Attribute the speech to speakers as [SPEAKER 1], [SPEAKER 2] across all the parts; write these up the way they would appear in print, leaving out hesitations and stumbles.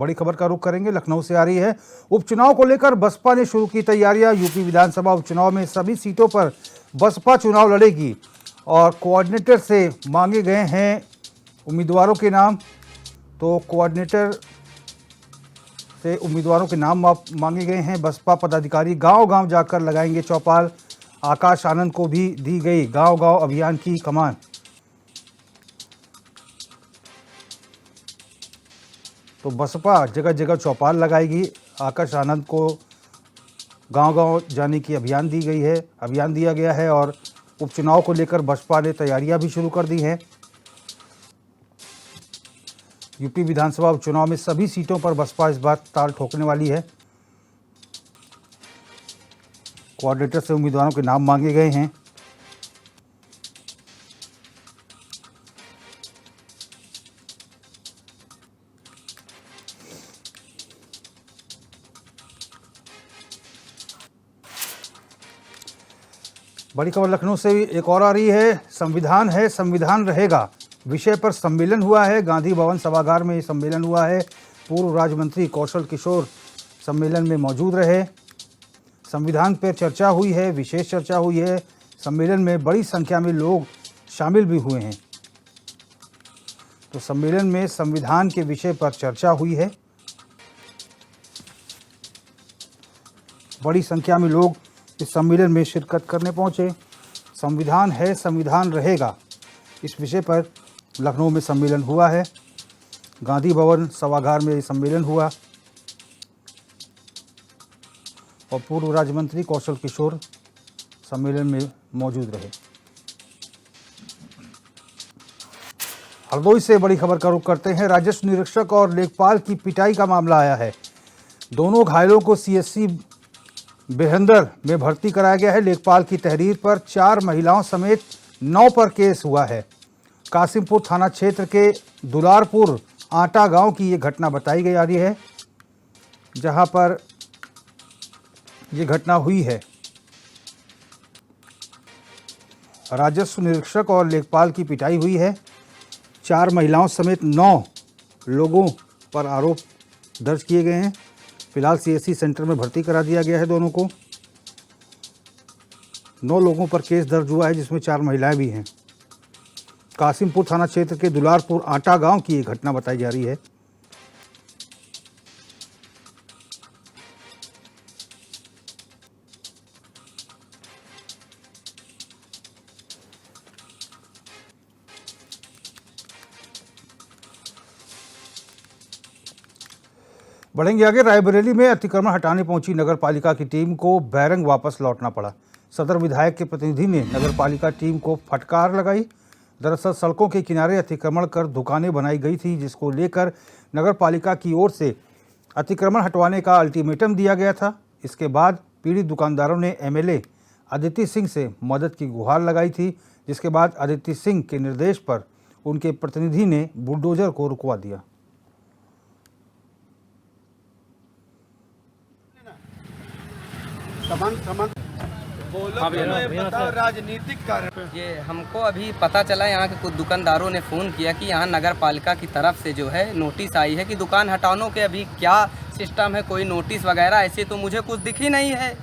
[SPEAKER 1] बड़ी खबर का रुख करेंगे, लखनऊ से आ रही है। उपचुनाव को लेकर बसपा ने शुरू की तैयारियां। यूपी विधानसभा उपचुनाव में सभी सीटों पर बसपा चुनाव लड़ेगी और कोऑर्डिनेटर से मांगे गए हैं उम्मीदवारों के नाम। तो कोऑर्डिनेटर से उम्मीदवारों के नाम मांगे गए हैं। बसपा पदाधिकारी गांव-गांव जाकर लगाएंगे चौपाल। आकाश आनंद को भी दी गई गांव-गांव अभियान की कमान। तो बसपा जगह जगह चौपाल लगाएगी। आकाश आनंद को गांव-गांव जाने की अभियान दिया गया है और उपचुनाव को लेकर बसपा ने तैयारियां भी शुरू कर दी हैं। यूपी विधानसभा उपचुनाव में सभी सीटों पर बसपा इस बार ताल ठोकने वाली है। कोऑर्डिनेटर से उम्मीदवारों के नाम मांगे गए हैं। बड़ी खबर लखनऊ से एक और आ रही है। संविधान है, संविधान रहेगा विषय पर सम्मेलन हुआ है। गांधी भवन सभागार में सम्मेलन हुआ है। पूर्व राज्य मंत्री कौशल किशोर सम्मेलन में मौजूद रहे। संविधान पर चर्चा हुई है, विशेष चर्चा हुई है। सम्मेलन में बड़ी संख्या में लोग शामिल भी हुए हैं। तो सम्मेलन में संविधान के विषय पर चर्चा हुई है। बड़ी संख्या में लोग इस सम्मेलन में शिरकत करने पहुंचे। संविधान है, संविधान रहेगा, इस विषय पर लखनऊ में सम्मेलन हुआ है। गांधी भवन सभागार में सम्मेलन हुआ और पूर्व राज्य मंत्री कौशल किशोर सम्मेलन में मौजूद रहे। हरदोई से बड़ी खबर का रुख करते हैं। राजस्व निरीक्षक और लेखपाल की पिटाई का मामला आया है। दोनों घायलों को सीएससी बेहंदर में भर्ती कराया गया है। लेखपाल की तहरीर पर 4 महिलाओं समेत 9 पर केस हुआ है। कासिमपुर थाना क्षेत्र के दुलारपुर आटा गांव की ये घटना बताई गई आ रही है, जहां पर ये घटना हुई है। राजस्व निरीक्षक और लेखपाल की पिटाई हुई है। 4 महिलाओं समेत 9 लोगों पर आरोप दर्ज किए गए हैं। फिलहाल सीएससी सेंटर में भर्ती करा दिया गया है दोनों को। 9 लोगों पर केस दर्ज हुआ है, जिसमें 4 महिलाएं भी हैं। कासिमपुर थाना क्षेत्र के दुलारपुर आटा गांव की ये घटना बताई जा रही है। बढ़ेंगे आगे। रायबरेली में अतिक्रमण हटाने पहुंची नगर पालिका की टीम को बैरंग वापस लौटना पड़ा। सदर विधायक के प्रतिनिधि ने नगर पालिका टीम को फटकार लगाई। दरअसल सड़कों के किनारे अतिक्रमण कर दुकानें बनाई गई थी, जिसको लेकर नगर पालिका की ओर से अतिक्रमण हटवाने का अल्टीमेटम दिया गया था। इसके बाद पीड़ित दुकानदारों ने एमएलए अदिति सिंह से मदद की गुहार लगाई थी, जिसके बाद अदिति सिंह के निर्देश पर उनके प्रतिनिधि ने बुलडोजर को रुकवा दिया।
[SPEAKER 2] राजनीतिक कारण ये हमको अभी पता चला, यहाँ के कुछ दुकानदारों ने फ़ोन किया कि यहाँ नगर पालिका की तरफ से जो है नोटिस आई है कि दुकान हटाने के अभी क्या सिस्टम है, कोई नोटिस वगैरह ऐसे तो मुझे कुछ दिखी नहीं है,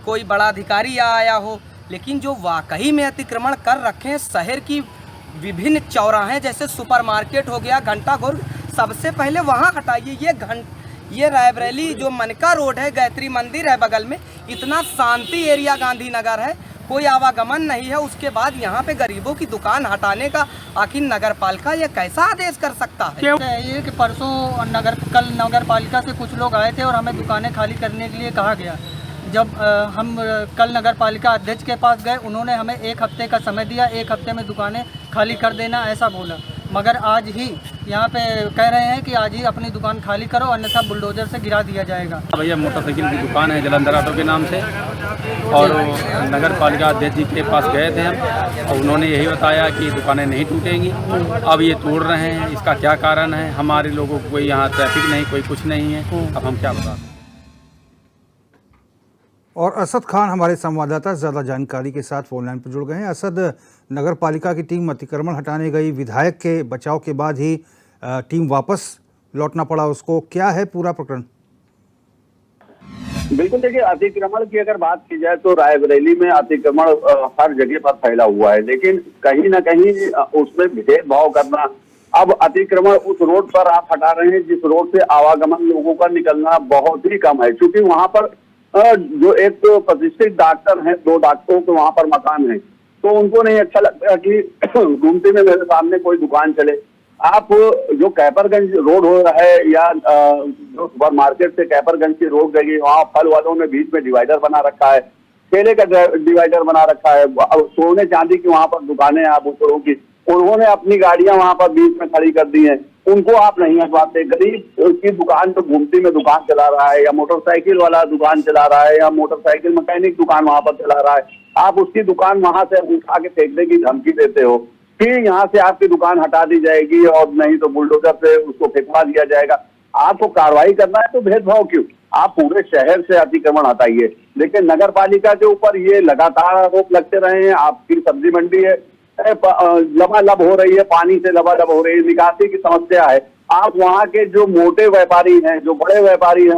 [SPEAKER 2] कोई बड़ा अधिकारी आया हो। लेकिन जो वाकई में अतिक्रमण कर रखे हैं शहर की विभिन्न चौराहे, जैसे सुपरमार्केट हो गया, घंटाघर, सबसे पहले वहाँ हटाइए। ये रायबरेली जो मनका रोड है, गायत्री मंदिर है बगल में, इतना शांति एरिया गांधीनगर है, कोई आवागमन नहीं है। उसके बाद यहाँ पे गरीबों की दुकान हटाने का आखिर नगर पालिका ये कैसा आदेश कर सकता है?
[SPEAKER 3] ये कि परसों कल नगर पालिका से कुछ लोग आए थे और हमें दुकानें खाली करने के लिए कहा गया। जब हम कल नगर पालिका अध्यक्ष के पास गए, उन्होंने हमें 1 हफ्ते का समय दिया, 1 हफ्ते में दुकानें खाली कर देना ऐसा बोला। मगर आज ही यहाँ पे कह रहे हैं कि आज ही अपनी दुकान खाली करो, अन्यथा बुलडोजर से गिरा दिया जाएगा।
[SPEAKER 4] भैया मोटरसाइकिल की दुकान है जलंधर ऑटो के नाम से, और नगर पालिका अध्यक्ष जी के पास गए थे हम, और उन्होंने यही बताया कि दुकानें नहीं टूटेंगी। अब ये तोड़ रहे हैं, इसका क्या कारण है? हमारे लोगों को कोई यहाँ ट्रैफिक नहीं, कोई कुछ नहीं है, अब हम क्या बता।
[SPEAKER 1] और असद खान हमारे संवाददाता ज़्यादा जानकारी के साथ फोन लाइन पर जुड़ गए हैं। असद, नगर पालिका की टीम अतिक्रमण हटाने गई, विधायक के बचाव के बाद ही टीम वापस लौटना पड़ा उसको, क्या है पूरा प्रकरण?
[SPEAKER 5] बिल्कुल, देखिए अतिक्रमण की अगर बात की जाए तो रायबरेली में अतिक्रमण हर जगह पर फैला हुआ है, लेकिन कहीं ना कहीं उसमें भेदभाव करना। अब अतिक्रमण उस रोड पर आप हटा रहे हैं जिस रोड से आवागमन लोगों का निकलना बहुत ही कम है, क्योंकि वहां पर जो एक तो प्रतिष्ठित डॉक्टर हैं, 2 डॉक्टरों के वहां पर मकान है, तो उनको नहीं अच्छा लगता कि घूमते में मेरे सामने कोई दुकान चले। आप जो कैपरगंज रोड हो रहा है या जो सुपर मार्केट से कैपरगंज की रोड गई, वहाँ फल वालों ने बीच में डिवाइडर बना रखा है, केले का डिवाइडर बना रखा है, सोने चांदी की वहाँ पर दुकानें आप बुतरों की, उन्होंने अपनी गाड़ियां वहाँ पर बीच में खड़ी कर दी हैं, उनको आप नहीं हटवाते। गरीब की दुकान जो घूमती में दुकान चला रहा है या मोटरसाइकिल वाला दुकान चला रहा है या मोटरसाइकिल मैकेनिक दुकान वहाँ पर चला रहा है, आप उसकी दुकान वहां से उठा के फेंकने की धमकी देते हो कि यहाँ से आपकी दुकान हटा दी जाएगी और नहीं तो बुलडोजर से उसको फेंकवा दिया जाएगा। आपको कार्रवाई करना है तो भेदभाव क्यों? आप पूरे शहर से अतिक्रमण हटाइए। लेकिन नगर पालिका के ऊपर ये लगातार आरोप लगते रहे हैं। आपकी सब्जी मंडी है, लबालब हो रही है, पानी से लबालब हो रही है, निकासी की समस्या है। आप वहाँ के जो मोटे व्यापारी हैं, जो बड़े व्यापारी हैं,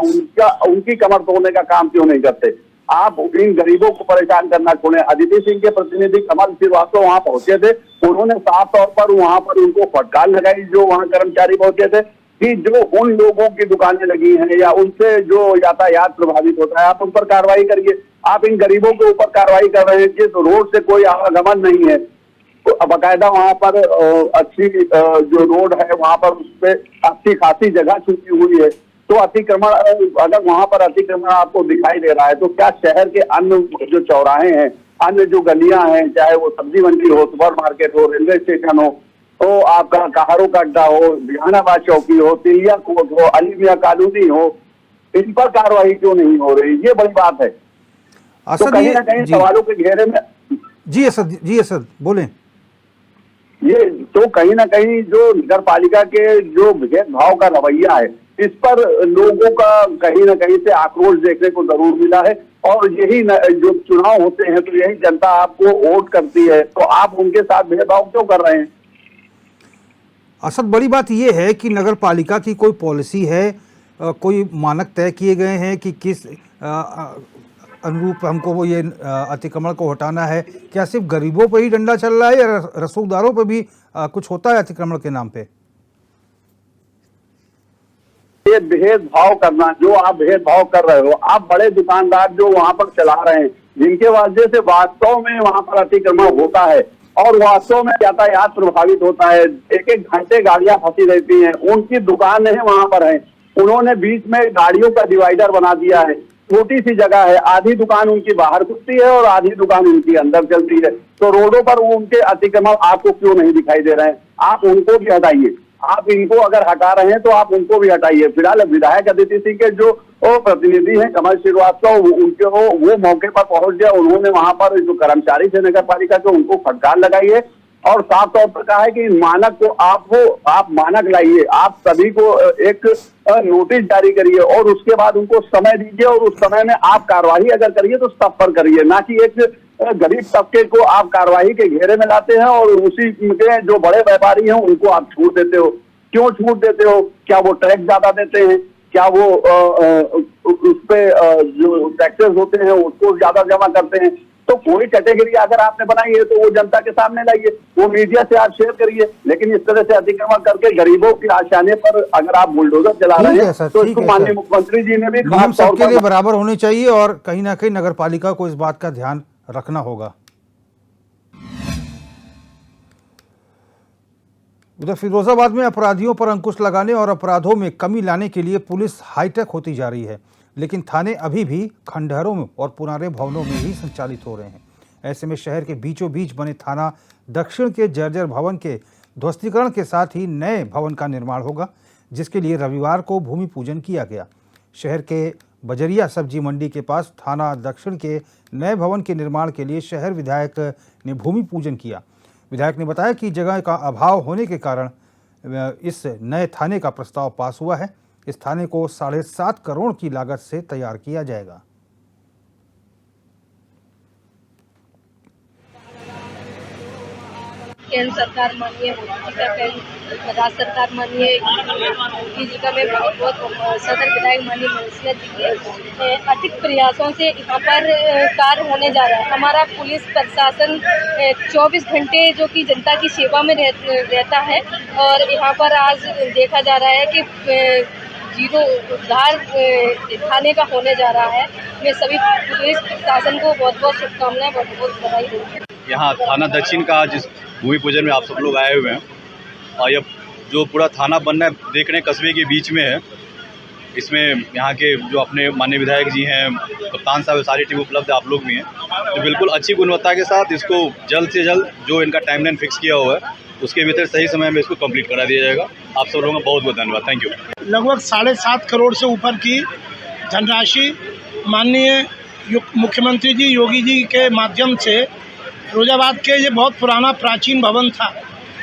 [SPEAKER 5] उनकी कमर तोड़ने का काम क्यों नहीं करते? आप इन गरीबों को परेशान करना छोड़े। अदिति सिंह के प्रतिनिधि कमल श्रीवास्तव वहां पहुंचे थे, उन्होंने साफ तौर पर वहां पर उनको फटकार लगाई, जो वहां कर्मचारी पहुंचे थे, कि जो उन लोगों की दुकानें लगी हैं या उनसे जो यातायात प्रभावित होता है, आप उन पर कार्रवाई करिए। आप इन गरीबों के ऊपर कार्रवाई कर रहे हैं जिस रोड से कोई आवागमन नहीं है, तो बाकायदा वहां पर अच्छी जो रोड है वहां पर उस पर अच्छी खासी जगह छूटी हुई है, तो अतिक्रमण अगर वहां पर अतिक्रमण आपको दिखाई दे रहा है तो क्या शहर के अन्य जो चौराहे हैं, अन्य जो गलियां हैं, चाहे वो सब्जी मंडी हो, सुपर मार्केट हो, रेलवे स्टेशन हो, तो आपका कहारों का अड्डा हो, जहानाबाद चौकी हो, तिलिया कोर्ट हो, अली मियां कॉलोनी हो, इन पर कार्रवाई क्यों नहीं हो रही? ये बड़ी बात है। तो कहीं ना कहीं सवालों के घेरे में
[SPEAKER 1] जी असद बोलें।
[SPEAKER 5] ये तो कहीं ना कहीं जो नगर पालिका के जो भेदभाव का रवैया है, इस पर लोगों का कहीं ना कहीं से आक्रोश देखने को जरूर मिला है। और यही जो चुनाव होते हैं तो यही जनता आपको वोट करती है, तो आप उनके साथ भेदभाव क्यों कर रहे हैं?
[SPEAKER 1] असद, बड़ी बात यह है कि नगर पालिका की कोई पॉलिसी है, कोई मानक तय किए गए हैं कि किस अनुरूप हमको वो ये अतिक्रमण को हटाना है? क्या सिर्फ गरीबों पर ही डंडा चल रहा है या रसूखदारों पर भी कुछ होता है अतिक्रमण के नाम पे?
[SPEAKER 5] ये भेदभाव करना, जो आप भेदभाव कर रहे हो, आप बड़े दुकानदार जो वहां पर चला रहे हैं, जिनके वजह से वास्तव में वहां पर अतिक्रमण होता है और वास्तव में यातायात प्रभावित होता है, 1-1 घंटे गाड़ियां फंसी रहती हैं, उनकी दुकानें वहां पर हैं, उन्होंने बीच में गाड़ियों का डिवाइडर बना दिया है, छोटी सी जगह है, आधी दुकान उनकी बाहर खुलती है और आधी दुकान उनकी अंदर चलती है, तो रोडों पर उनके अतिक्रमण आपको क्यों नहीं दिखाई दे रहे हैं? आप उनको भी हटाइए। आप इनको अगर हटा रहे हैं तो आप उनको भी हटाइए। फिलहाल विधायक अदिति सिंह के जो प्रतिनिधि हैं कमल श्रीवास्तव, उनके वो मौके पर पहुंच गया, उन्होंने वहां पर जो कर्मचारी थे नगर पालिका के उनको फटकार लगाई है और साफ तौर पर कहा है कि मानक को आप मानक लाइए, आप सभी को एक नोटिस जारी करिए और उसके बाद उनको समय दीजिए और उस समय में आप कार्रवाई अगर करिए तो सब पर करिए, ना कि एक गरीब तबके को आप कार्रवाई के घेरे में लाते हैं और उसी के जो बड़े व्यापारी हैं उनको आप छूट देते हो। क्यों छूट देते हो? क्या वो टैक्स ज्यादा देते हैं? क्या वो उस पे जो टैक्सेस होते हैं उसको ज्यादा जमा करते हैं? तो कोई कैटेगरी अगर आपने बनाई है तो वो जनता के सामने लाइए, वो मीडिया से आप शेयर करिए। लेकिन इस तरह से अतिक्रमण करके गरीबों के आशाने पर अगर आप बुलडोजर चला रहे हैं तो इसको माननीय मुख्यमंत्री जी ने भी
[SPEAKER 1] नियम सबके लिए बराबर होने चाहिए और कहीं ना कहीं नगर पालिका को इस बात का ध्यान रखना होगा। उधर फिरोजाबाद में अपराधियों पर अंकुश लगाने और अपराधों में कमी लाने के लिए पुलिस हाईटेक होती जा रही है, लेकिन थाने अभी भी खंडहरों में और पुराने भवनों में ही संचालित हो रहे हैं। ऐसे में शहर के बीचों बीच बने थाना दक्षिण के जर्जर भवन के ध्वस्तीकरण के साथ ही नए भवन का निर्माण होगा, जिसके लिए रविवार को भूमि पूजन किया गया। शहर के बजरिया सब्जी मंडी के पास थाना दक्षिण के नए भवन के निर्माण के लिए शहर विधायक ने भूमि पूजन किया। विधायक ने बताया कि जगह का अभाव होने के कारण इस नए थाने का प्रस्ताव पास हुआ है। इस थाने को 7.5 करोड़ की लागत से तैयार किया जाएगा।
[SPEAKER 6] केंद्र सरकार मानिए, मोदी जी का राज्य सरकार मानिए, मोदी जी का मैं बहुत बहुत सदर विधायक मानिए मनीषा जी के अधिक प्रयासों से यहाँ पर कार्य होने जा रहा है। हमारा पुलिस प्रशासन 24 घंटे जो कि जनता की सेवा में रहता है और यहाँ पर आज देखा जा रहा है कि जीरो उद्धार थाने का होने जा रहा है। मैं सभी पुलिस प्रशासन को बहुत बहुत शुभकामनाएं, बहुत बहुत बधाई दूँ।
[SPEAKER 7] यहाँ थाना दक्षिण का आज इस भूमि पूजन में आप सब लोग आए हुए हैं और ये जो पूरा थाना बनना है देखने कस्बे के बीच में है। इसमें यहाँ के जो अपने माननीय विधायक जी हैं, कप्तान साहब, सारी टीम उपलब्ध है, आप लोग भी हैं। तो बिल्कुल अच्छी गुणवत्ता के साथ इसको जल्द से जल्द जो इनका टाइमलाइन फिक्स किया हुआ है उसके भीतर सही समय में इसको कंप्लीट करा दिया जाएगा। आप सब लोगों का बहुत बहुत धन्यवाद। Thank you.
[SPEAKER 8] लगभग 7.5 करोड़ से ऊपर की धनराशि माननीय मुख्यमंत्री जी योगी जी के माध्यम से फिरोजाबाद के ये बहुत पुराना प्राचीन भवन था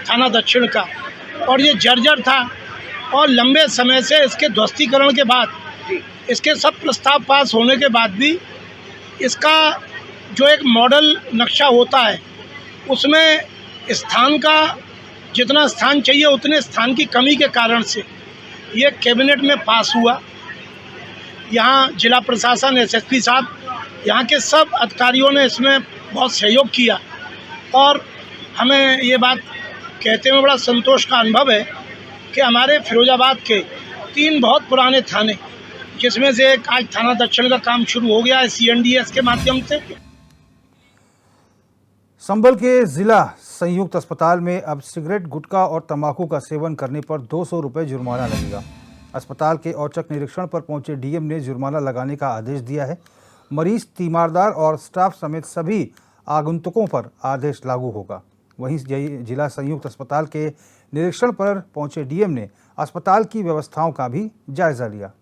[SPEAKER 8] थाना दक्षिण का और ये जर्जर था और लंबे समय से इसके ध्वस्तीकरण के बाद इसके सब प्रस्ताव पास होने के बाद भी इसका जो एक मॉडल नक्शा होता है उसमें स्थान का जितना स्थान चाहिए उतने स्थान की कमी के कारण से ये कैबिनेट में पास हुआ। यहाँ जिला प्रशासन, एसएसपी साहब, यहाँ के सब अधिकारियों ने इसमें बहुत सहयोग किया और हमें ये बात कहते हुए बड़ा संतोष का अनुभव है कि हमारे फिरोजाबाद के 3 बहुत पुराने थाने, जिसमें से एक आज थाना दक्षिण का काम शुरू हो गया है CNDS के माध्यम से।
[SPEAKER 1] संभल के जिला संयुक्त अस्पताल में अब सिगरेट, गुटखा और तंबाकू का सेवन करने पर 200 रुपये जुर्माना लगेगा। अस्पताल के औचक निरीक्षण पर पहुंचे डीएम ने जुर्माना लगाने का आदेश दिया है। मरीज, तीमारदार और स्टाफ समेत सभी आगंतुकों पर आदेश लागू होगा। वहीं जिला संयुक्त अस्पताल के निरीक्षण पर पहुंचे डीएम ने अस्पताल की व्यवस्थाओं का भी जायजा लिया।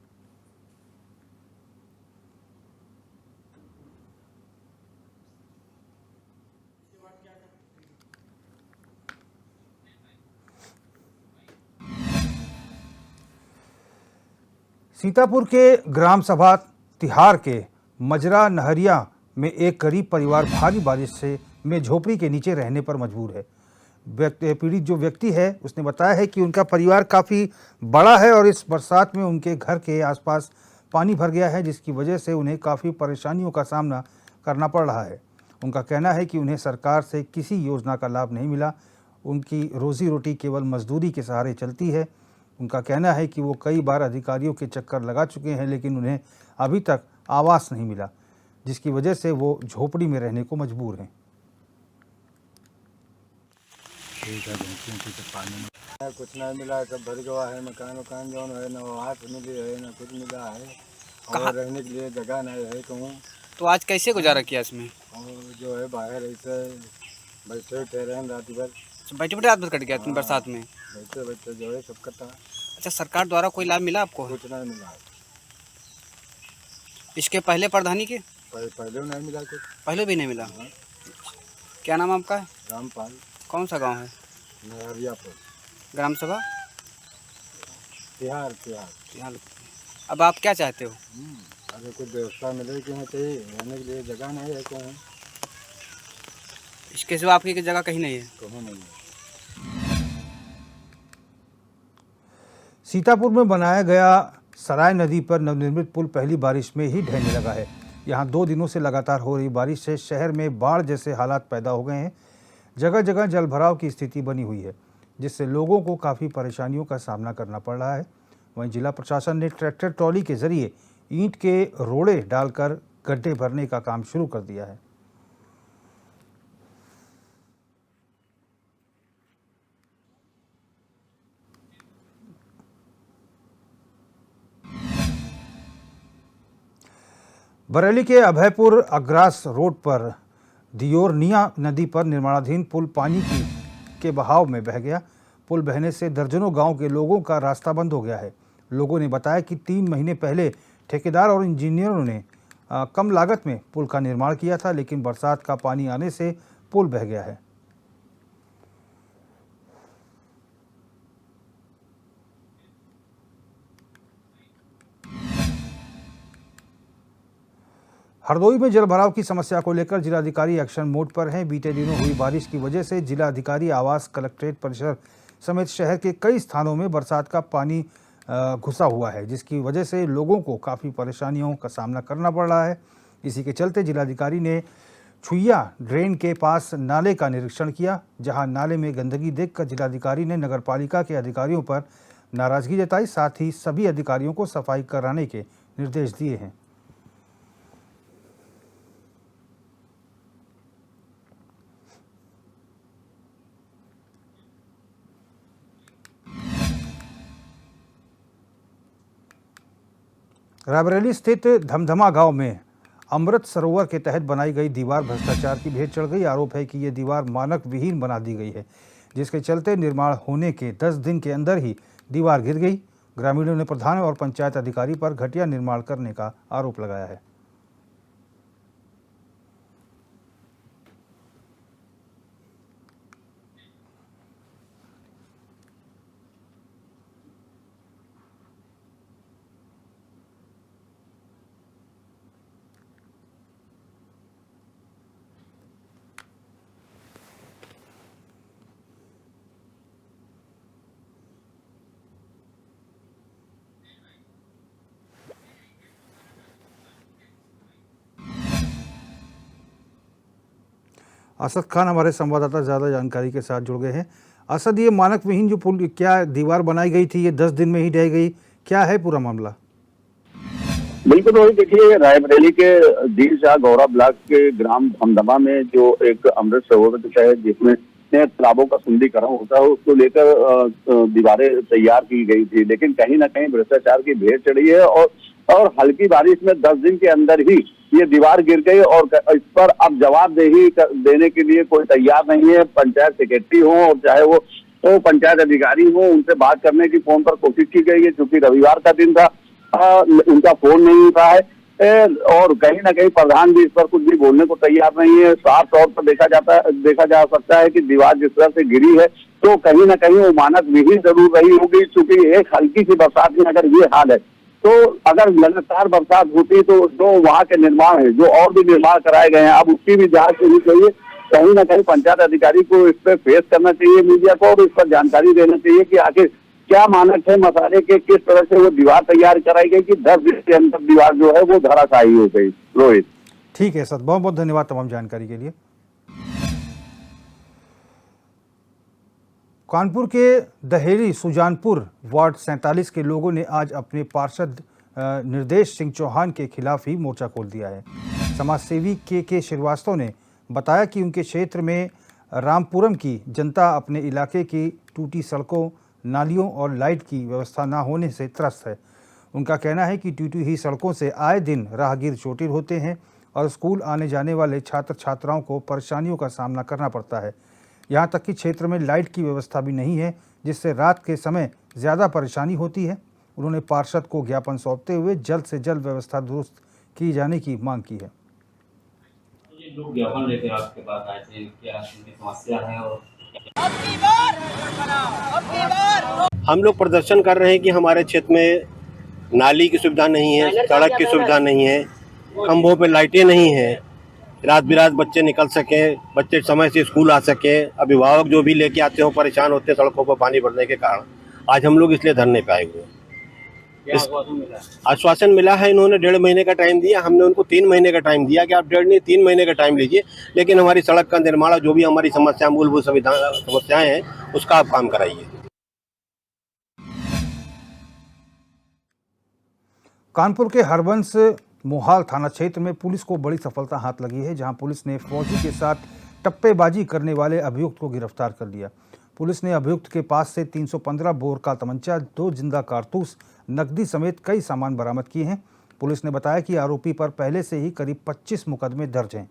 [SPEAKER 1] सीतापुर के ग्राम सभा तिहार के मजरा नहरिया में एक गरीब परिवार भारी बारिश से में झोपड़ी के नीचे रहने पर मजबूर है। पीड़ित जो व्यक्ति है उसने बताया है कि उनका परिवार काफ़ी बड़ा है और इस बरसात में उनके घर के आसपास पानी भर गया है, जिसकी वजह से उन्हें काफ़ी परेशानियों का सामना करना पड़ रहा है। उनका कहना है कि उन्हें सरकार से किसी योजना का लाभ नहीं मिला। उनकी रोजी रोटी केवल मजदूरी के सहारे चलती है। उनका कहना है कि वो कई बार अधिकारियों के चक्कर लगा चुके हैं लेकिन उन्हें अभी तक आवास नहीं मिला, जिसकी वजह से वो झोपड़ी में रहने को मजबूर हैं।
[SPEAKER 9] कुछ नहीं मिला, सब भर गया है। मकान जो है ना आवास मिली है ना कुछ मिला है और रहने के लिए जगह नहीं है कहूँ।
[SPEAKER 2] तो आज कैसे गुजारा किया इसमें?
[SPEAKER 9] और जो है बाहर ऐसे बैठे ठहरे हैं रात भर।
[SPEAKER 2] बैठे बैठे रात भर कट गया तुम बरसात में?
[SPEAKER 9] बैठे बैठे जो है सब कटा।
[SPEAKER 2] अच्छा, सरकार द्वारा कोई लाभ मिला आपको?
[SPEAKER 9] कुछ नहीं मिला।
[SPEAKER 2] इसके पहले प्रधानी के
[SPEAKER 9] पहले नहीं मिला कुछ।
[SPEAKER 2] पहले भी नहीं मिला? क्या नाम आपका है?
[SPEAKER 9] रामपाल।
[SPEAKER 2] कौन सा गांव है?
[SPEAKER 9] नहरियापुर।
[SPEAKER 2] ग्राम सभा
[SPEAKER 9] तिहार।
[SPEAKER 2] अब आप क्या चाहते हो?
[SPEAKER 9] अगर कुछ व्यवस्था मिले कि चाहिए, रहने के लिए जगह नहीं है कहूँ।
[SPEAKER 2] इसके सिवा आपकी जगह कहीं नहीं है?
[SPEAKER 9] कहूँ नहीं है।
[SPEAKER 1] सीतापुर में बनाया गया सराय नदी पर नवनिर्मित पुल पहली बारिश में ही ढहने लगा है। यहाँ 2 दिनों से लगातार हो रही बारिश से शहर में बाढ़ जैसे हालात पैदा हो गए हैं। जगह जगह जलभराव की स्थिति बनी हुई है, जिससे लोगों को काफ़ी परेशानियों का सामना करना पड़ रहा है। वहीं जिला प्रशासन ने ट्रैक्टर ट्रॉली के जरिए ईंट के रोड़े डालकर गड्ढे भरने का काम शुरू कर दिया है। बरेली के अभयपुर अग्रास रोड पर दियोरनिया नदी पर निर्माणाधीन पुल पानी के बहाव में बह गया। पुल बहने से दर्जनों गांव के लोगों का रास्ता बंद हो गया है। लोगों ने बताया कि 3 महीने पहले ठेकेदार और इंजीनियरों ने कम लागत में पुल का निर्माण किया था, लेकिन बरसात का पानी आने से पुल बह गया है। हरदोई में जलभराव की समस्या को लेकर जिलाधिकारी एक्शन मोड पर हैं। बीते दिनों हुई बारिश की वजह से जिलाधिकारी आवास, कलेक्ट्रेट परिसर समेत शहर के कई स्थानों में बरसात का पानी घुसा हुआ है, जिसकी वजह से लोगों को काफ़ी परेशानियों का सामना करना पड़ रहा है। इसी के चलते जिलाधिकारी ने छुइया ड्रेन के पास नाले का निरीक्षण किया, जहां नाले में गंदगी देखकर जिलाधिकारी ने नगरपालिका के अधिकारियों पर नाराजगी जताई। साथ ही सभी अधिकारियों को सफाई कराने के निर्देश दिए हैं। रायबरेली स्थित धमधमा गांव में अमृत सरोवर के तहत बनाई गई दीवार भ्रष्टाचार की भेंट चढ़ गई। आरोप है कि ये दीवार मानक विहीन बना दी गई है, जिसके चलते निर्माण होने के 10 दिन के अंदर ही दीवार गिर गई। ग्रामीणों ने प्रधान और पंचायत अधिकारी पर घटिया निर्माण करने का आरोप लगाया है। असद खान हमारे संवाददाता ज़्यादा जानकारी के साथ जुड़ गए हैं। असद, ये मानक विहीन जो पुल क्या दीवार बनाई गई थी, ये 10 दिन में ही ढह गई, क्या है पूरा मामला?
[SPEAKER 5] बिल्कुल वही देखिए, रायबरेली के दीन शाह गौरा ब्लॉक के ग्राम धमधमा में जो एक अमृत सरोवर के तहत जिसमें तालाबों का शुद्धिकरण होता है, उसको लेकर दीवारें तैयार की गई थी, लेकिन कहीं ना कहीं भ्रष्टाचार की भेंट चढ़ी है और हल्की बारिश में 10 दिन के अंदर ही ये दीवार गिर गई और इस पर अब जवाबदेही देने के लिए कोई तैयार नहीं है। पंचायत सेक्रेटरी हो और चाहे वो पंचायत अधिकारी हो, उनसे बात करने की फोन पर कोशिश की गई है, क्योंकि रविवार का दिन था, उनका फोन नहीं उठा है और कहीं ना कहीं प्रधान भी इस पर कुछ भी बोलने को तैयार नहीं है। साफ तौर पर देखा जा सकता है कि दीवार जिस तरह से गिरी है तो कहीं ना कहीं वो मानक विहीन जरूर रही होगी, क्योंकि एक हल्की सी बरसात में अगर ये हाल है तो अगर लगातार बरसात होती तो जो वहाँ के निर्माण है, जो और भी निर्माण कराए गए हैं, अब उसकी भी जांच होनी चाहिए। कहीं ना कहीं पंचायत अधिकारी को इस पर फेस करना चाहिए मीडिया को और इस पर जानकारी देना चाहिए कि आखिर क्या मानक है मसाले के, किस तरह से वो दीवार तैयार कराई गई कि 10 दिन के अंदर दीवार जो है वो धराशायी हो गई। रोहित,
[SPEAKER 1] ठीक है सर, बहुत बहुत धन्यवाद तमाम जानकारी के लिए। कानपुर के दहेली सुजानपुर वार्ड 47 के लोगों ने आज अपने पार्षद निर्देश सिंह चौहान के खिलाफ ही मोर्चा खोल दिया है। समाजसेवी के श्रीवास्तव ने बताया कि उनके क्षेत्र में रामपुरम की जनता अपने इलाके की टूटी सड़कों, नालियों और लाइट की व्यवस्था न होने से त्रस्त है। उनका कहना है कि टूटी हुई सड़कों से आए दिन राहगीर चोटिल होते हैं और स्कूल आने जाने वाले छात्र छात्राओं को परेशानियों का सामना करना पड़ता है। यहाँ तक कि क्षेत्र में लाइट की व्यवस्था भी नहीं है, जिससे रात के समय ज़्यादा परेशानी होती है। उन्होंने पार्षद को ज्ञापन सौंपते हुए जल्द से जल्द व्यवस्था दुरुस्त की जाने की मांग की है।
[SPEAKER 10] लोग ज्ञापन लेकर आपके पास आए थे, क्या समस्या है? और
[SPEAKER 11] हम लोग प्रदर्शन कर रहे हैं कि हमारे क्षेत्र में नाली की सुविधा नहीं है, सड़क की सुविधा नहीं है, खंभों पे लाइटें नहीं है, रात बिरात बच्चे निकल सकें, बच्चे समय से स्कूल आ सकें। अभिभावक जो भी लेके आते हो परेशान होते हैं सड़कों पर पानी भरने के कारण। आज हम लोग इसलिए धरने पे आए हुए हैं। आश्वासन मिला है, इन्होंने 1.5 महीने का टाइम दिया, हमने उनको 3 महीने का टाइम दिया कि आप 1.5 नहीं 3 महीने का टाइम लीजिए, लेकिन हमारी सड़क का निर्माण, जो भी हमारी समस्या, मूलभूत समस्याएं हैं, उसका आप काम कराइए।
[SPEAKER 1] कानपुर के हरबंस मोहाल थाना क्षेत्र में पुलिस को बड़ी सफलता हाथ लगी है, जहां पुलिस ने फौजी के साथ टप्पेबाजी करने वाले अभियुक्त को गिरफ्तार कर लिया। पुलिस ने अभियुक्त के पास से 315 बोर का तमंचा, 2 जिंदा कारतूस, नकदी समेत कई सामान बरामद किए हैं। पुलिस ने बताया कि आरोपी पर पहले से ही करीब 25 मुकदमे दर्ज हैं।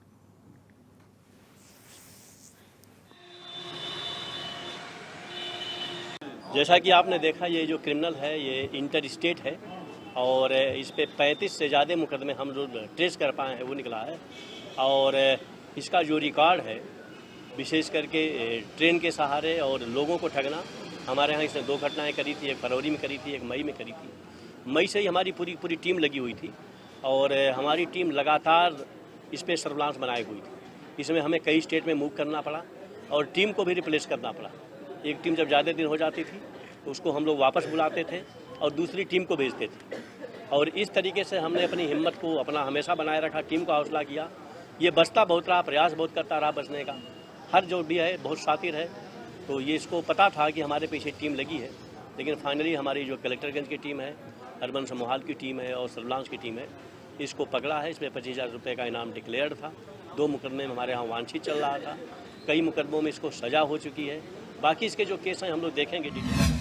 [SPEAKER 12] जैसा कि आपने देखा, ये जो क्रिमिनल है ये इंटर स्टेट है और इस पे 35 से ज़्यादा मुकदमे हम लोग ट्रेस कर पाए हैं, वो निकला है। और इसका जो रिकॉर्ड है, विशेष करके ट्रेन के सहारे और लोगों को ठगना, हमारे यहाँ इसने 2 घटनाएं करी थी, एक फरवरी में करी थी, एक मई में करी थी। मई से ही हमारी पूरी टीम लगी हुई थी और हमारी टीम लगातार इस पर सर्विलांस बनाई हुई थी। इसमें हमें कई स्टेट में मूव करना पड़ा और टीम को भी रिप्लेस करना पड़ा। एक टीम जब ज़्यादा दिन हो जाती थी तो उसको हम लोग वापस बुलाते थे और दूसरी टीम को भेजते थे, और इस तरीके से हमने अपनी हिम्मत को अपना हमेशा बनाए रखा, टीम को हौसला किया। ये बचता बहुत रहा, प्रयास बहुत करता रहा बचने का, हर जो भी है बहुत शातिर है। तो ये इसको पता था कि हमारे पीछे टीम लगी है, लेकिन फाइनली हमारी जो कलेक्टरगंज की टीम है, अर्बन समोहाल की टीम है और सर्विलांस की टीम है, इसको पकड़ा है। इसमें 25,000 रुपये का इनाम डिक्लेयर्ड था। 2 मुकदमे में हमारे यहाँ वांछित चल रहा था, कई मुकदमों में इसको सजा हो चुकी है। बाकी इसके जो केस हैं हम लोग देखेंगे डिटेल।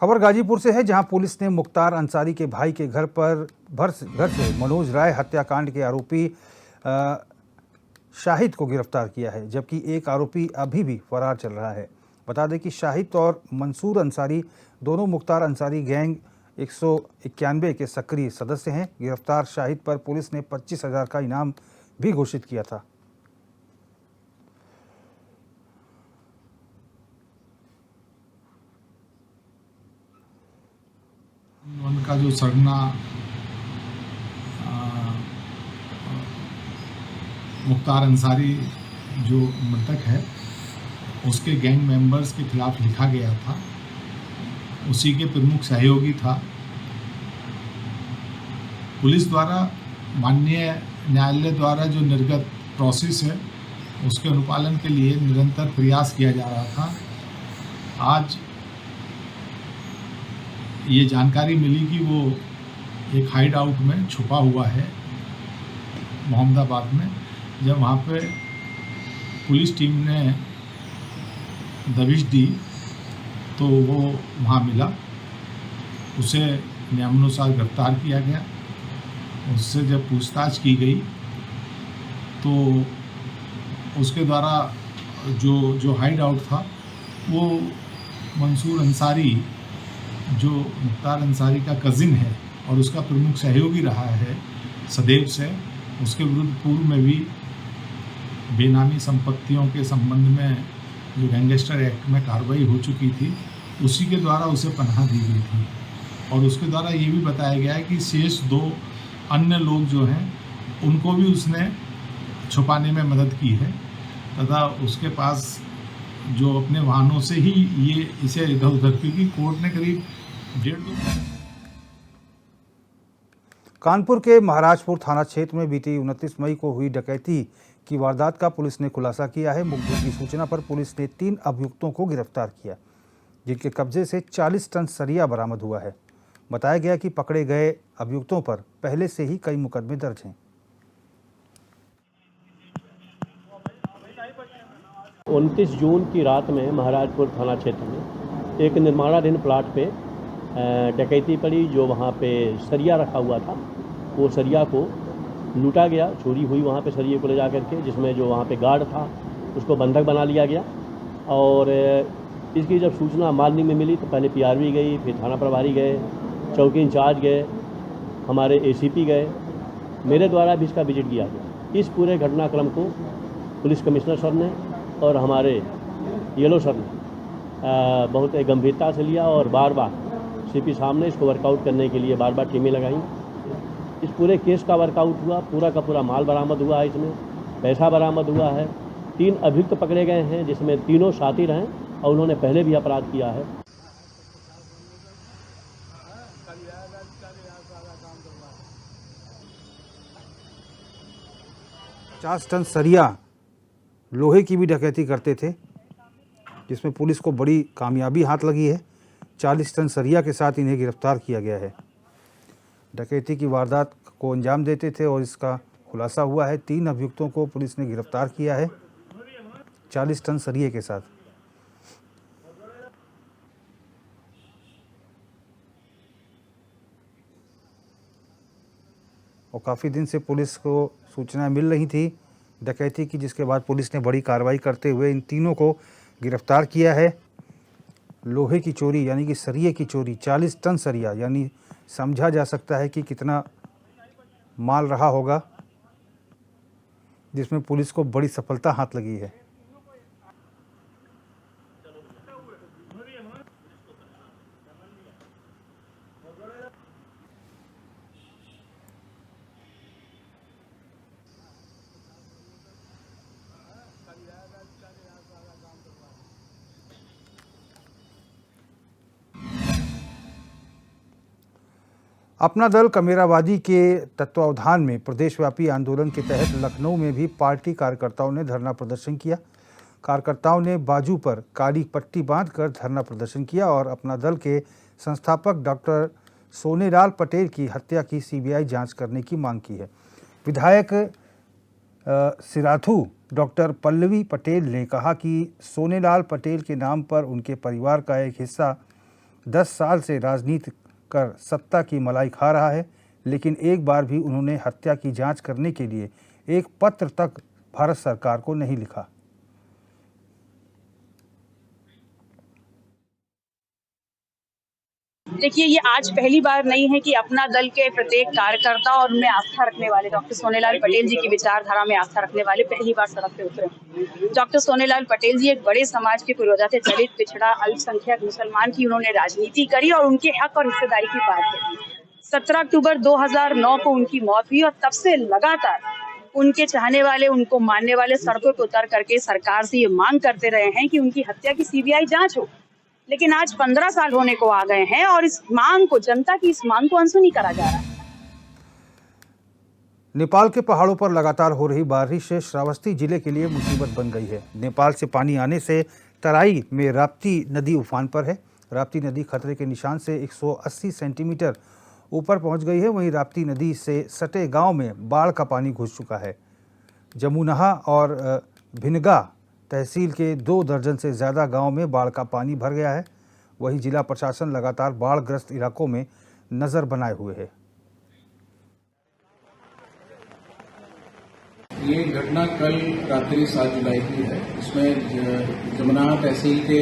[SPEAKER 1] खबर गाजीपुर से है, जहां पुलिस ने मुख्तार अंसारी के भाई के घर से मनोज राय हत्याकांड के आरोपी शाहिद को गिरफ्तार किया है, जबकि एक आरोपी अभी भी फरार चल रहा है। बता दें कि शाहिद और मंसूर अंसारी दोनों मुख्तार अंसारी गैंग 191 के सक्रिय सदस्य हैं। गिरफ्तार शाहिद पर पुलिस ने 25,000 का इनाम भी घोषित किया था।
[SPEAKER 13] उनका जो सरना मुख्तार अंसारी जो मृतक है उसके गैंग मेंबर्स के खिलाफ लिखा गया था, उसी के प्रमुख सहयोगी था। पुलिस द्वारा माननीय न्यायालय द्वारा जो निर्गत प्रोसेस है उसके अनुपालन के लिए निरंतर प्रयास किया जा रहा था। आज ये जानकारी मिली कि वो एक हाइड आउट में छुपा हुआ है मोहम्मदाबाद में। जब वहाँ पे पुलिस टीम ने दबिश दी तो वो वहाँ मिला, उसे नियमानुसार गिरफ्तार किया गया। उससे जब पूछताछ की गई तो उसके द्वारा जो हाइड आउट था वो मंसूर अंसारी जो मुख्तार अंसारी का कज़िन है और उसका प्रमुख सहयोगी रहा है सदैव से, उसके विरुद्ध पूर्व में भी बेनामी संपत्तियों के संबंध में जो गैंगस्टर एक्ट में कार्रवाई हो चुकी थी, उसी के द्वारा उसे पनाह दी गई थी। और उसके द्वारा ये भी बताया गया है कि शेष 2 अन्य लोग जो हैं उनको भी उसने छुपाने में मदद की है तथा उसके पास जो अपने वाहनों से ही ये इसे इधर उधर, क्योंकि कोर्ट ने करीब 1.5
[SPEAKER 1] कानपुर के महाराजपुर थाना क्षेत्र में बीती 29 मई को हुई डकैती की वारदात का पुलिस ने खुलासा किया है। मुखबिर की सूचना पर पुलिस ने 3 अभियुक्तों को गिरफ्तार किया, जिनके कब्जे से 40 टन सरिया बरामद हुआ है। बताया गया कि पकड़े गए अभियुक्तों पर पहले से ही कई मुकदमे दर्ज हैं।
[SPEAKER 12] 29 जून की रात में महाराजपुर थाना क्षेत्र में एक निर्माणाधीन प्लाट पे डकैती पड़ी। जो वहाँ पे सरिया रखा हुआ था वो सरिया को लूटा गया, चोरी हुई वहाँ पे सरिये को ले जा करके, जिसमें जो वहाँ पे गार्ड था उसको बंधक बना लिया गया। और इसकी जब सूचना मालनी में मिली तो पहले पीआरवी गई, फिर थाना प्रभारी गए, चौकी इंचार्ज गए, हमारे एसीपी गए, मेरे द्वारा भी इसका विजिट किया गया। इस पूरे घटनाक्रम को पुलिस कमिश्नर सर ने और हमारे येलो सर ने बहुत गंभीरता से लिया और बार बार सीपी साहब ने इसको वर्कआउट करने के लिए बार बार टीमें लगाई। इस पूरे केस का वर्कआउट हुआ, पूरा का पूरा माल बरामद हुआ है, इसमें पैसा बरामद हुआ है। 3 अभियुक्त पकड़े गए हैं, जिसमें तीनों शातिर हैं और उन्होंने पहले भी अपराध किया है।
[SPEAKER 1] 50 टन सरिया लोहे की भी डकैती करते थे, जिसमें पुलिस को बड़ी कामयाबी हाथ लगी है। 40 टन सरिया के साथ इन्हें गिरफ्तार किया गया है। डकैती की वारदात को अंजाम देते थे और इसका खुलासा हुआ है। 3 अभियुक्तों को पुलिस ने गिरफ्तार किया है 40 टन सरिये के साथ। और काफ़ी दिन से पुलिस को सूचनाएं मिल रही थी डकैती की, जिसके बाद पुलिस ने बड़ी कार्रवाई करते हुए इन तीनों को गिरफ्तार किया है। लोहे की चोरी यानी कि सरिये की चोरी, 40 टन सरिया, यानी समझा जा सकता है कि कितना माल रहा होगा, जिसमें पुलिस को बड़ी सफलता हाथ लगी है। अपना दल कमेरावादी के तत्वावधान में प्रदेशव्यापी आंदोलन के तहत लखनऊ में भी पार्टी कार्यकर्ताओं ने धरना प्रदर्शन किया। कार्यकर्ताओं ने बाजू पर काली पट्टी बांधकर धरना प्रदर्शन किया और अपना दल के संस्थापक डॉक्टर सोनेलाल पटेल की हत्या की सीबीआई जांच करने की मांग की है। विधायक सिराथू डॉक्टर पल्लवी पटेल ने कहा कि सोनेलाल पटेल के नाम पर उनके परिवार का एक हिस्सा 10 साल से राजनीति कर सत्ता की मलाई खा रहा है, लेकिन एक बार भी उन्होंने हत्या की जांच करने के लिए एक पत्र तक भारत सरकार को नहीं लिखा।
[SPEAKER 14] देखिए, ये आज पहली बार नहीं है कि अपना दल के प्रत्येक कार्यकर्ता और उनमें आस्था रखने वाले डॉक्टर सोनेलाल पटेल जी की विचारधारा में आस्था रखने वाले पहली बार सड़क पे उतरे। डॉक्टर सोनेलाल पटेल जी एक बड़े समाज के पुरोधा थे, दलित, पिछड़ा, अल्पसंख्यक मुसलमान की उन्होंने राजनीति करी और उनके हक और हिस्सेदारी की बात करी। 17 अक्टूबर 2009 को उनकी मौत हुई और तब से लगातार उनके चाहने वाले, उनको मानने वाले सड़कों पर उतर करके सरकार से ये मांग करते रहे हैं कि उनकी हत्या की सीबीआई जांच हो। लेकिन आज 15 साल होने को आ गए हैं और इस मांग को, जनता की इस मांग को अनसुनी करा जा रहा है।
[SPEAKER 1] नेपाल के पहाड़ों पर लगातार हो रही बारिश से श्रावस्ती जिले के लिए मुसीबत बन गई है। नेपाल से पानी आने से तराई में राप्ती नदी उफान पर है। राप्ती नदी खतरे के निशान से 180 सेंटीमीटर ऊपर पहुंच गई है। वहीं राप्ती नदी से सटे गांव में बाढ़ का पानी घुस चुका है। जमुनहा और भिनगा तहसील के 2 दर्जन से ज़्यादा गांव में बाढ़ का पानी भर गया है। वहीं जिला प्रशासन लगातार बाढ़ग्रस्त इलाकों में नज़र बनाए हुए है।
[SPEAKER 15] ये घटना कल रात्रि 7 जुलाई की है। इसमें जमुना तहसील के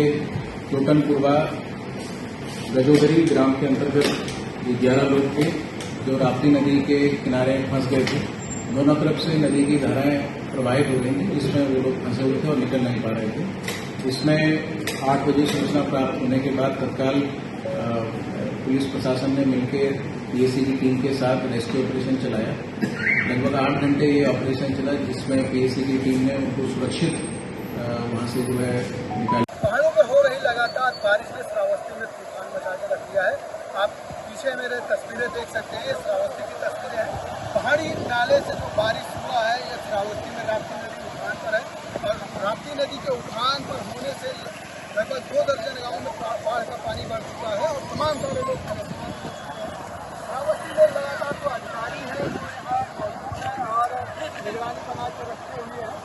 [SPEAKER 15] टोटनपुरवा गजोदरी ग्राम के अंतर्गत 11 लोग थे जो राप्ती नदी के किनारे फंस गए थे। दोनों तरफ से नदी की धाराएं प्रवाहित हो रही थी, जिसमें वो लोग फंसे हुए थे और निकल नहीं पा रहे थे। इसमें 8 बजे सूचना प्राप्त होने के बाद तत्काल पुलिस प्रशासन ने मिलकर पीएसी की टीम के साथ रेस्क्यू ऑपरेशन चलाया। लगभग 8 घंटे ये ऑपरेशन चला, जिसमें पीएसी की टीम ने उनको सुरक्षित वहां से जो है निकाला।
[SPEAKER 8] पहाड़ों पर हो रही लगातार बारिश ने श्रावस्ती में तूफान मचा के रख दिया है। आप पीछे मेरे तस्वीरें देख सकते हैं, ये श्रावस्ती की तस्वीरें हैं। पहाड़ी नाले से जो बारिश हुआ है, ये श्रावस्ती में राप्ती नदी उफान पर है और राप्ती नदी के उफान पर होने से लगभग 2 दर्जन गाँव में बाढ़ का पानी बढ़ चुका है और तमाम सारे लोग परेशान हो चुके हैं। श्रावस्ती में लगातार जो अधिकारी हैं जो यहाँ मौजूद हैं और निगरानी बना के रखे हुए हैं।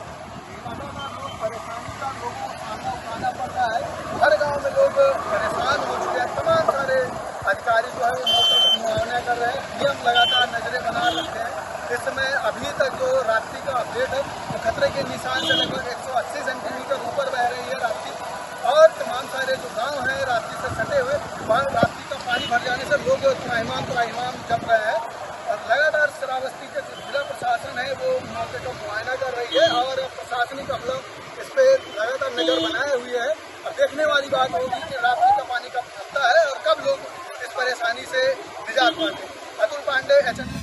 [SPEAKER 8] लगातार लोग परेशानी का लोगों को सामना उठाना पड़ रहा है। हर गाँव में लोग परेशान हो चुके हैं। तमाम सारे अधिकारी जो है वो मौके पर मुआवना कर रहे हैं। नियम लगातार नजरें बना रखे हैं। इस समय अभी तक जो राप्ती का अपडेट है वो खतरे के निशान से लगभग 180 सेंटीमीटर ऊपर बह रही है राप्ती और तमाम सारे जो गांव हैं राप्ती से सटे हुए, राप्ती का पानी भर जाने से लोग त्राहिमाम जम रहे हैं और लगातार श्रावस्ती के जो जिला प्रशासन है वो मौके का मुआयना कर रही है और प्रशासनिक अमला इस पर लगातार नजर बनाए हुए है। अब देखने वाली बात होगी कि राप्ती का पानी कब थमता है और कब लोग इस परेशानी से निजात पाते हैं। अतुल पांडे, HN